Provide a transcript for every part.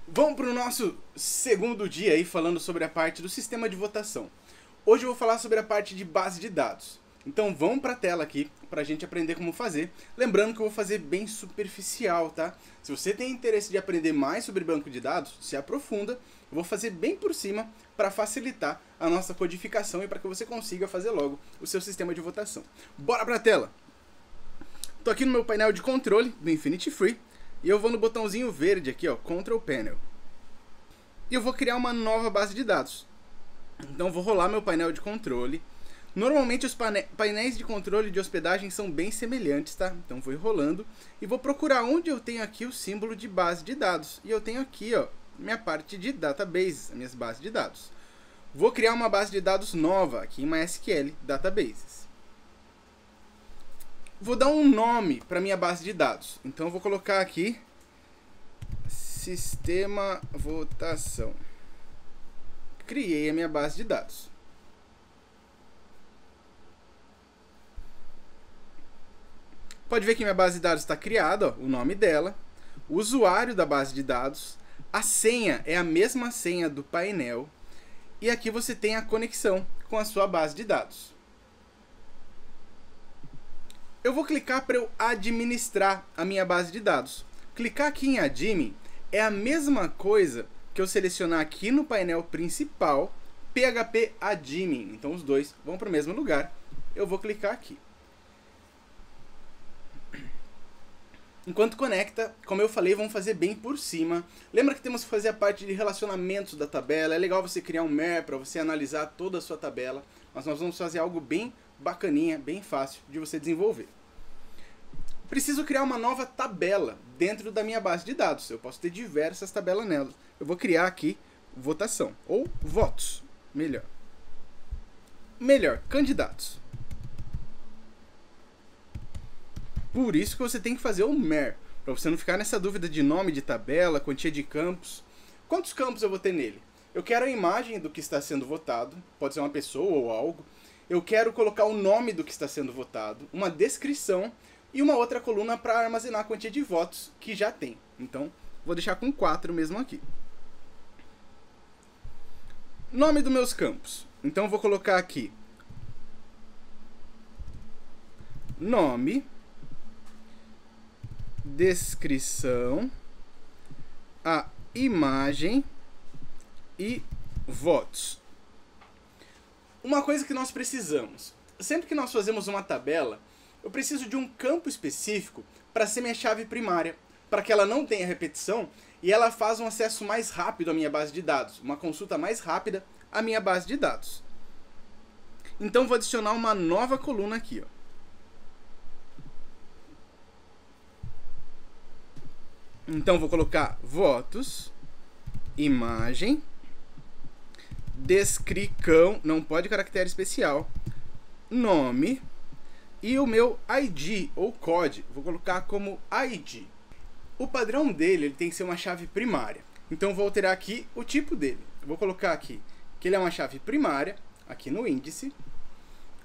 Vamos para o nosso segundo dia aí falando sobre a parte do sistema de votação. Hoje eu vou falar sobre a parte de base de dados. Então vamos para a tela aqui para a gente aprender como fazer. Lembrando que eu vou fazer bem superficial, tá? Se você tem interesse de aprender mais sobre banco de dados, se aprofunda. Eu vou fazer bem por cima para facilitar a nossa codificação e para que você consiga fazer logo o seu sistema de votação. Bora para a tela! Estou aqui no meu painel de controle do Infinity Free. E eu vou no botãozinho verde aqui, ó, Control Panel. E eu vou criar uma nova base de dados. Então eu vou rolar meu painel de controle. Normalmente os painéis de controle de hospedagem são bem semelhantes, tá? Então vou ir rolando e vou procurar onde eu tenho aqui o símbolo de base de dados. E eu tenho aqui, ó, minha parte de databases, as minhas bases de dados. Vou criar uma base de dados nova aqui em MySQL Databases. Vou dar um nome para minha base de dados. Então eu vou colocar aqui Sistema Votação. Criei a minha base de dados. Pode ver que minha base de dados está criada, ó, o nome dela, o usuário da base de dados, a senha é a mesma senha do painel e aqui você tem a conexão com a sua base de dados. Eu vou clicar para eu administrar a minha base de dados. Clicar aqui em Admin é a mesma coisa que eu selecionar aqui no painel principal PHP Admin. Então os dois vão para o mesmo lugar. Eu vou clicar aqui. Enquanto conecta, como eu falei, vamos fazer bem por cima. Lembra que temos que fazer a parte de relacionamentos da tabela. É legal você criar um MER para você analisar toda a sua tabela. Mas nós vamos fazer algo bem bacaninha, bem fácil de você desenvolver. Preciso criar uma nova tabela dentro da minha base de dados. Eu posso ter diversas tabelas nelas. Eu vou criar aqui votação, ou votos, melhor. Melhor, candidatos. Por isso que você tem que fazer o MER, para você não ficar nessa dúvida de nome de tabela, quantia de campos. Quantos campos eu vou ter nele? Eu quero a imagem do que está sendo votado, pode ser uma pessoa ou algo. Eu quero colocar o nome do que está sendo votado, uma descrição e uma outra coluna para armazenar a quantia de votos que já tem. Então, vou deixar com 4 mesmo aqui. Nome dos meus campos. Então, vou colocar aqui nome, descrição, a imagem e votos. Uma coisa que nós precisamos, sempre que nós fazemos uma tabela, eu preciso de um campo específico para ser minha chave primária, para que ela não tenha repetição e ela faça um acesso mais rápido à minha base de dados, uma consulta mais rápida à minha base de dados. Então vou adicionar uma nova coluna aqui, ó. Então vou colocar votos, imagem, descrição, não pode caractere especial, nome e o meu ID ou COD, vou colocar como ID. O padrão dele ele tem que ser uma chave primária, então vou alterar aqui o tipo dele. Vou colocar aqui que ele é uma chave primária, aqui no índice.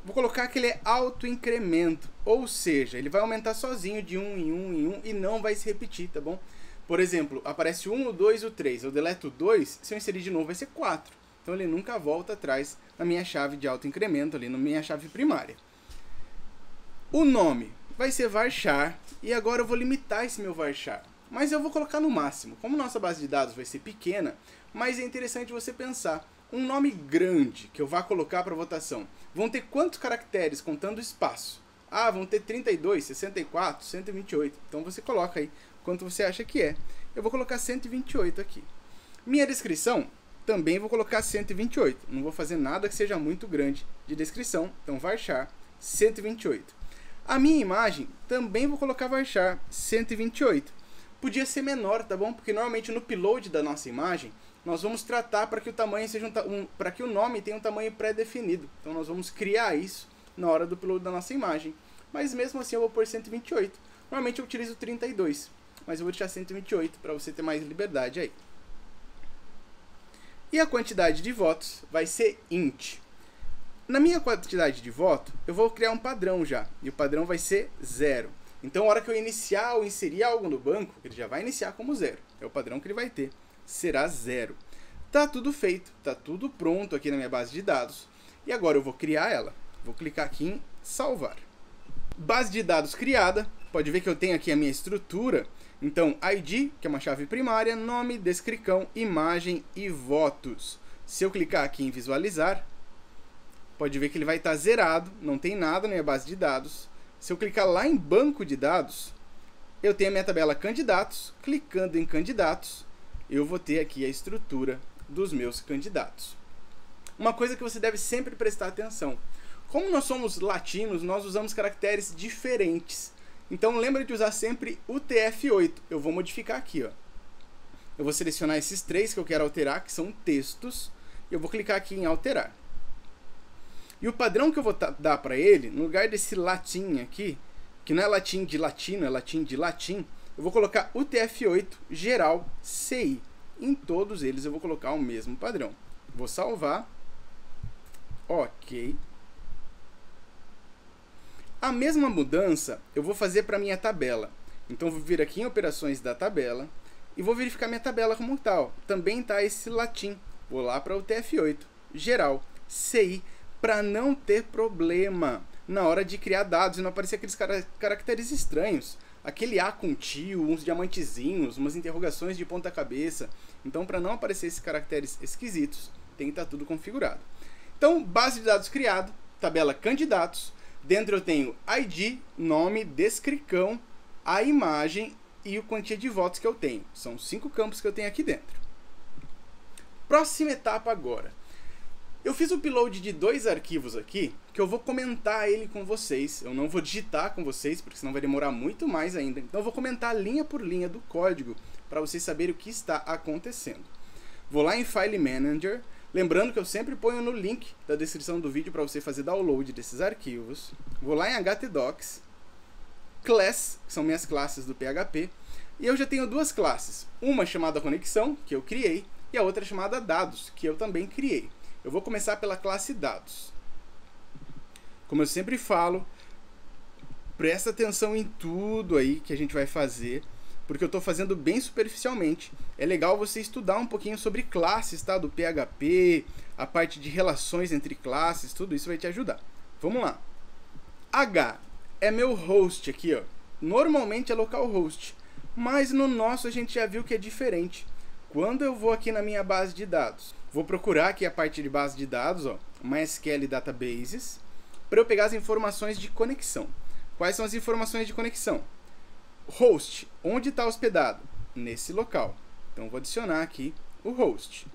Vou colocar que ele é auto-incremento, ou seja, ele vai aumentar sozinho de 1 em 1 em 1 e não vai se repetir, tá bom? Por exemplo, aparece o 1, o 2 e o 3, eu deleto o 2, se eu inserir de novo vai ser 4. Então ele nunca volta atrás na minha chave de auto-incremento, ali na minha chave primária. O nome vai ser varchar, e agora eu vou limitar esse meu varchar. Mas eu vou colocar no máximo. Como nossa base de dados vai ser pequena, mas é interessante você pensar. Um nome grande que eu vá colocar para votação, vão ter quantos caracteres contando espaço? Ah, vão ter 32, 64, 128. Então você coloca aí quanto você acha que é. Eu vou colocar 128 aqui. Minha descrição, também vou colocar 128. Não vou fazer nada que seja muito grande de descrição. Então varchar 128. A minha imagem, também vou colocar varchar 128. Podia ser menor, tá bom? Porque normalmente no upload da nossa imagem, nós vamos tratar para que o tamanho seja para que o nome tenha um tamanho pré-definido. Então nós vamos criar isso na hora do upload da nossa imagem. Mas mesmo assim eu vou pôr 128. Normalmente eu utilizo 32, mas eu vou deixar 128 para você ter mais liberdade aí. E a quantidade de votos vai ser int. Na minha quantidade de voto, eu vou criar um padrão já. E o padrão vai ser 0. Então, a hora que eu iniciar ou inserir algo no banco, ele já vai iniciar como 0. É o padrão que ele vai ter será 0. Tá tudo feito, tá tudo pronto aqui na minha base de dados. E agora eu vou criar ela. Vou clicar aqui em salvar. Base de dados criada. Pode ver que eu tenho aqui a minha estrutura. Então, ID, que é uma chave primária, nome, descricão, imagem e votos. Se eu clicar aqui em visualizar, pode ver que ele vai estar zerado, não tem nada na minha base de dados. Se eu clicar lá em banco de dados, eu tenho a minha tabela candidatos. Clicando em candidatos, eu vou ter aqui a estrutura dos meus candidatos. Uma coisa que você deve sempre prestar atenção. Como nós somos latinos, nós usamos caracteres diferentes. Então lembra de usar sempre o TF8. Eu vou modificar aqui, ó. Eu vou selecionar esses 3 que eu quero alterar, que são textos. E eu vou clicar aqui em alterar. E o padrão que eu vou dar para ele, no lugar desse latim aqui, que não é latim de latino, é latim de latim, eu vou colocar o TF8 geral CI. Em todos eles eu vou colocar o mesmo padrão. Vou salvar. Ok. A mesma mudança eu vou fazer para minha tabela. Então vou vir aqui em operações da tabela e vou verificar minha tabela como tal. Também está esse latim. Vou lá para o TF8 geral CI para não ter problema na hora de criar dados e não aparecer aqueles caracteres estranhos. Aquele A com tio, uns diamantezinhos, umas interrogações de ponta cabeça. Então, para não aparecer esses caracteres esquisitos, tem que estar tudo configurado. Então, base de dados criado, tabela candidatos. Dentro eu tenho ID, nome, descricão, a imagem e a quantia de votos que eu tenho. São 5 campos que eu tenho aqui dentro. Próxima etapa agora. Eu fiz o upload de 2 arquivos aqui, que eu vou comentar ele com vocês. Eu não vou digitar com vocês, porque senão vai demorar muito mais ainda. Então eu vou comentar linha por linha do código, para vocês saberem o que está acontecendo. Vou lá em File Manager. Lembrando que eu sempre ponho no link da descrição do vídeo para você fazer download desses arquivos. Vou lá em htdocs, class, que são minhas classes do PHP. E eu já tenho 2 classes. Uma chamada conexão, que eu criei, e a outra chamada dados, que eu também criei. Eu vou começar pela classe dados. Como eu sempre falo, presta atenção em tudo aí que a gente vai fazer, porque eu estou fazendo bem superficialmente. É legal você estudar um pouquinho sobre classes, tá? Do PHP, a parte de relações entre classes, tudo isso vai te ajudar. Vamos lá. H é meu host aqui, ó. Normalmente é localhost, mas no nosso a gente já viu que é diferente. Quando eu vou aqui na minha base de dados, vou procurar aqui a parte de base de dados, ó, MySQL Databases, para eu pegar as informações de conexão. Quais são as informações de conexão? Host, onde está hospedado? Nesse local. Então, vou adicionar aqui o host.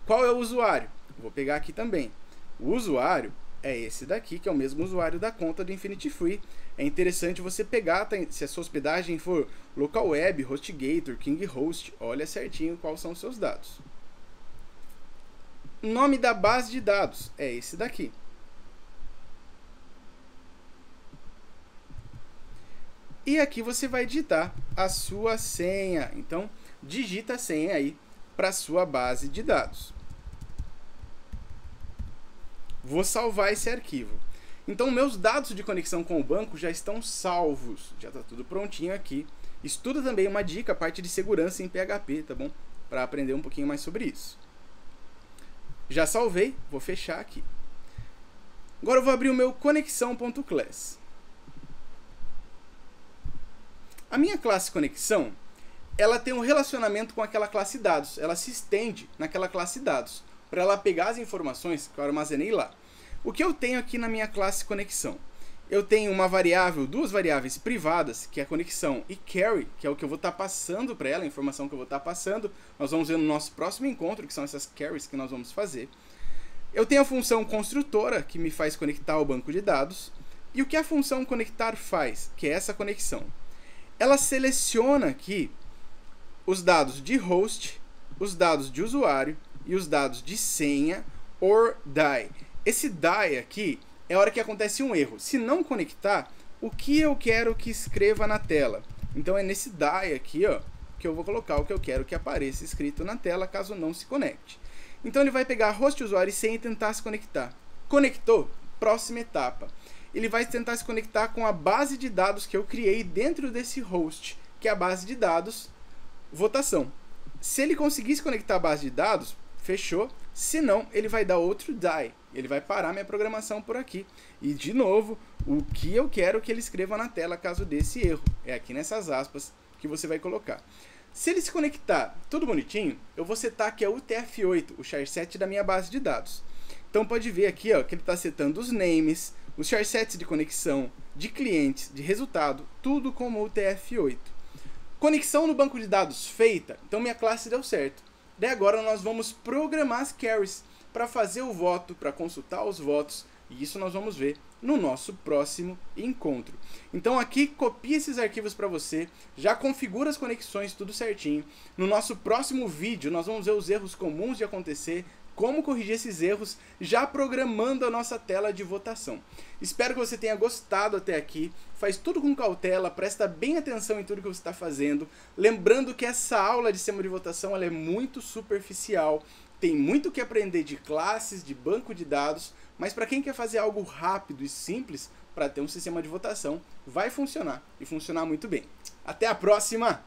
Qual é o usuário? Vou pegar aqui também. O usuário é esse daqui, que é o mesmo usuário da conta do Infinity Free. É interessante você pegar, se a sua hospedagem for local web, HostGator, KingHost, olha certinho quais são os seus dados. Nome da base de dados é esse daqui. E aqui você vai digitar a sua senha. Então, digita a senha aí para a sua base de dados. Vou salvar esse arquivo. Então, meus dados de conexão com o banco já estão salvos. Já está tudo prontinho aqui. Estuda também uma dica, a parte de segurança em PHP, tá bom? Para aprender um pouquinho mais sobre isso. Já salvei, vou fechar aqui. Agora eu vou abrir o meu conexão.class. A minha classe conexão, ela tem um relacionamento com aquela classe dados. Ela se estende naquela classe dados, para ela pegar as informações que eu armazenei lá. O que eu tenho aqui na minha classe conexão? Eu tenho uma variável, 2 variáveis privadas, que é a conexão, e carry, que é o que eu vou estar passando para ela, a informação que eu vou estar passando. Nós vamos ver no nosso próximo encontro, que são essas carries que nós vamos fazer. Eu tenho a função construtora, que me faz conectar ao banco de dados. E o que a função conectar faz, que é essa conexão? Ela seleciona aqui os dados de host, os dados de usuário e os dados de senha or die. Esse die aqui é a hora que acontece um erro. Se não conectar, o que eu quero que escreva na tela? Então é nesse die aqui, ó, que eu vou colocar o que eu quero que apareça escrito na tela caso não se conecte. Então ele vai pegar host, usuário e senha e tentar se conectar. Conectou? Próxima etapa. Ele vai tentar se conectar com a base de dados que eu criei dentro desse host, que é a base de dados votação. Se ele conseguir se conectar à base de dados, fechou. Se não, ele vai dar outro die. Ele vai parar minha programação por aqui. E, de novo, o que eu quero que ele escreva na tela caso dê esse erro. É aqui nessas aspas que você vai colocar. Se ele se conectar tudo bonitinho, eu vou setar aqui a UTF-8, o char7 da minha base de dados. Então pode ver aqui ó, que ele está setando os names, os char7s de conexão, de clientes, de resultado, tudo como UTF-8. Conexão no banco de dados feita, então minha classe deu certo. Daí agora nós vamos programar as carries para fazer o voto, para consultar os votos, e isso nós vamos ver no nosso próximo encontro. Então aqui copia esses arquivos para você, já configura as conexões tudo certinho. No nosso próximo vídeo nós vamos ver os erros comuns de acontecer, como corrigir esses erros, já programando a nossa tela de votação. Espero que você tenha gostado até aqui, faz tudo com cautela, presta bem atenção em tudo que você está fazendo, lembrando que essa aula de sistema de votação ela é muito superficial, tem muito o que aprender de classes, de banco de dados, mas para quem quer fazer algo rápido e simples, para ter um sistema de votação, vai funcionar, e funcionar muito bem. Até a próxima!